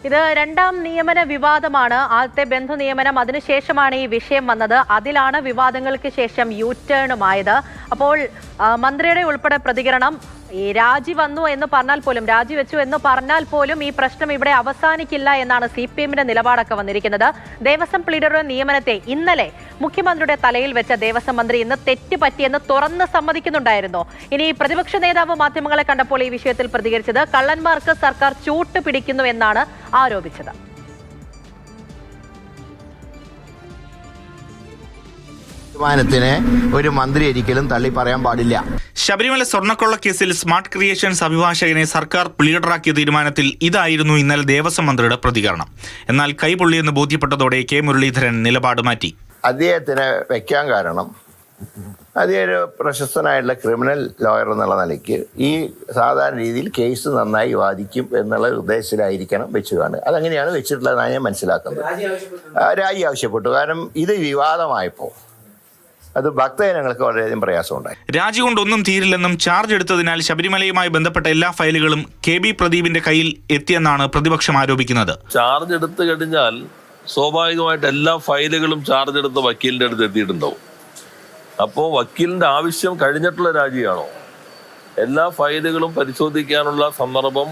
ഇത് രണ്ടാം നിയമന വിവാദമാണ്. ആദ്യത്തെ ബന്ധു നിയമനം, അതിനുശേഷമാണ് ഈ വിഷയം വന്നത്. അതിലാണ് വിവാദങ്ങൾക്ക് ശേഷം യു ടേണുമായത്. അപ്പോൾ മന്ത്രിയുടെ ഉൾപ്പെടെ പ്രതികരണം, ഈ രാജിവെച്ചു എന്ന് പറഞ്ഞാൽ പോലും ഈ പ്രശ്നം ഇവിടെ അവസാനിക്കില്ല എന്നാണ് CPM-ന്റെ നിലപാടൊക്കെ വന്നിരിക്കുന്നത്. ദേവസ്വം പ്ലീഡറുടെ നിയമനത്തെ ഇന്നലെ മുഖ്യമന്ത്രിയുടെ തലയിൽ വെച്ച ദേവസ്വം മന്ത്രി ഇന്ന് തെറ്റ് പറ്റിയെന്ന് തുറന്ന് സമ്മതിക്കുന്നുണ്ടായിരുന്നു. ഇനി പ്രതിപക്ഷ നേതാവ് മാധ്യമങ്ങളെ കണ്ടപ്പോൾ ഈ വിഷയത്തിൽ പ്രതികരിച്ചത്, കള്ളന്മാർക്ക് സർക്കാർ ചൂട്ട് പിടിക്കുന്നു എന്നാണ് ആരോപിച്ചത്. തീരുമാനത്തിന് ഒരു മന്ത്രി ഒരിക്കലും തള്ളി പറയാൻ പാടില്ല. ശബരിമല സ്വർണ്ണക്കൊള്ള കേസിൽ സ്മാർട്ട് ക്രിയേഷൻസ് അഭിഭാഷകനെ സർക്കാർ പ്ലീഡറാക്കിയ തീരുമാനത്തിൽ ഇതായിരുന്നു ഇന്നലെ ദേവസ്വം മന്ത്രിയുടെ പ്രതികരണം. എന്നാൽ കൈപൊള്ളിയെന്ന് ബോധ്യപ്പെട്ടതോടെ കെ മുരളീധരൻ നിലപാട് മാറ്റി. അദ്ദേഹത്തിന് വെക്കാൻ കാരണം അദ്ദേഹം ഒരു പ്രശസ്തനായിട്ടുള്ള ക്രിമിനൽ ലോയർ എന്നുള്ള നിലയ്ക്ക് ഈ സാധാരണ രീതിയിൽ കേസ് നന്നായി വാദിക്കും എന്നുള്ള ഉദ്ദേശത്തിലായിരിക്കണം വെച്ചു കാണുക. അതങ്ങനെയാണ് വെച്ചിട്ടുള്ളതെന്നാണ് ഞാൻ മനസ്സിലാക്കുന്നത്. രാജി ആവശ്യപ്പെട്ടു. കാരണം ഇത് വിവാദമായപ്പോൾ അത് ഭക്തജനങ്ങൾക്ക് വളരെയധികം പ്രയാസമുണ്ടായി. രാജി കൊണ്ടൊന്നും തീരില്ലെന്നും ചാർജ് എടുത്തതിനാൽ ശബരിമലയുമായി ബന്ധപ്പെട്ട എല്ലാ ഫയലുകളും KB പ്രദീപിന്റെ കയ്യിൽ എത്തിയെന്നാണ് പ്രതിപക്ഷം ആരോപിക്കുന്നത്. ചാർജ് എടുത്തു കഴിഞ്ഞാൽ സ്വാഭാവികമായിട്ട് എല്ലാ ഫയലുകളും ചാർജ് എടുത്ത് വക്കീലിന്റെ അടുത്ത് എത്തിയിട്ടുണ്ടാവും. അപ്പോൾ വക്കീലിന്റെ ആവശ്യം കഴിഞ്ഞിട്ടുള്ള രാജിയാണോ? എല്ലാ ഫയലുകളും പരിശോധിക്കാനുള്ള സന്ദർഭം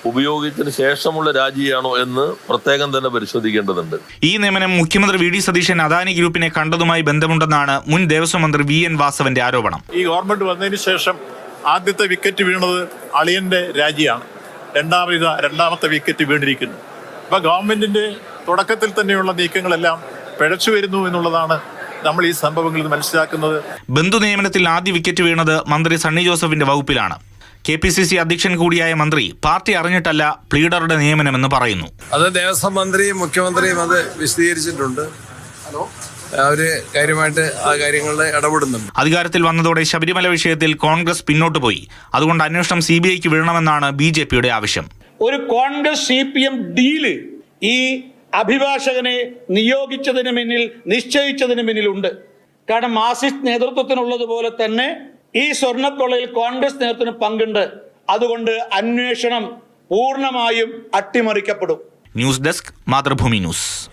ഉപയോഗിച്ചതിന് ശേഷമുള്ള രാജിയാണോ എന്ന് പ്രത്യേകം തന്നെ പരിശോധിക്കേണ്ടതുണ്ട്. ഈ നിയമനം മുഖ്യമന്ത്രി VD സതീശൻ അദാനി ഗ്രൂപ്പിനെ കണ്ടതുമായി ബന്ധമുണ്ടെന്നാണ് മുൻ ദേവസ്വം മന്ത്രി VN വാസവന്റെ ആരോപണം. ഈ ഗവൺമെന്റ് വന്നതിന് ശേഷം ആദ്യത്തെ വിക്കറ്റ് വീണത് അളിയന്റെ രാജിയാണ്. രണ്ടാമത്തെ വിക്കറ്റ് വീണിരിക്കുന്നു. അപ്പൊ ഗവൺമെന്റിന്റെ തുടക്കത്തിൽ തന്നെയുള്ള നീക്കങ്ങളെല്ലാം പിഴച്ചു വരുന്നു എന്നുള്ളതാണ് നമ്മൾ ഈ സംഭവങ്ങളിൽ മനസ്സിലാക്കുന്നത്. ബന്ധു നിയമനത്തിൽ ആദ്യ വിക്കറ്റ് വീണത് മന്ത്രി സണ്ണി ജോസഫിന്റെ വകുപ്പിലാണ്. KPCC അധ്യക്ഷൻ കൂടിയായ മന്ത്രി പാർട്ടി അറിഞ്ഞിട്ടല്ല പ്ലീഡറുടെ നിയമനമെന്ന് പറയുന്നു. അത് ദേവസ്വം മന്ത്രിയും മുഖ്യമന്ത്രിയും അത് വിശദീകരിച്ചിട്ടുണ്ട്. അവര് കാര്യമായിട്ട് ആ കാര്യങ്ങളിൽ ഇടപെടുന്നുണ്ട്. അധികാരത്തിൽ വന്നതോടെ ശബരിമല വിഷയത്തിൽ കോൺഗ്രസ് പിന്നോട്ട് പോയി. അതുകൊണ്ട് അന്വേഷണം CBIക്ക് വിടണമെന്നാണ് BJPയുടെ ആവശ്യം. ഒരു കോൺഗ്രസ് CPM ഡീല് ഈ അഭിഭാഷകനെ നിയോഗിച്ചതിന് പിന്നിൽ, നിശ്ചയിച്ചതിന് പിന്നിലുണ്ട്. കാരണം മാർക്സിസ്റ്റ് നേതൃത്വത്തിനുള്ളതുപോലെ തന്നെ ഈ സ്വർണ്ണക്കൊള്ളയിൽ കോൺഗ്രസ് നേതൃത്വത്തിന് പങ്കുണ്ട്. അതുകൊണ്ട് അന്വേഷണം പൂർണ്ണമായും അട്ടിമറിക്കപ്പെടും. News desk, Mathrubhumi news.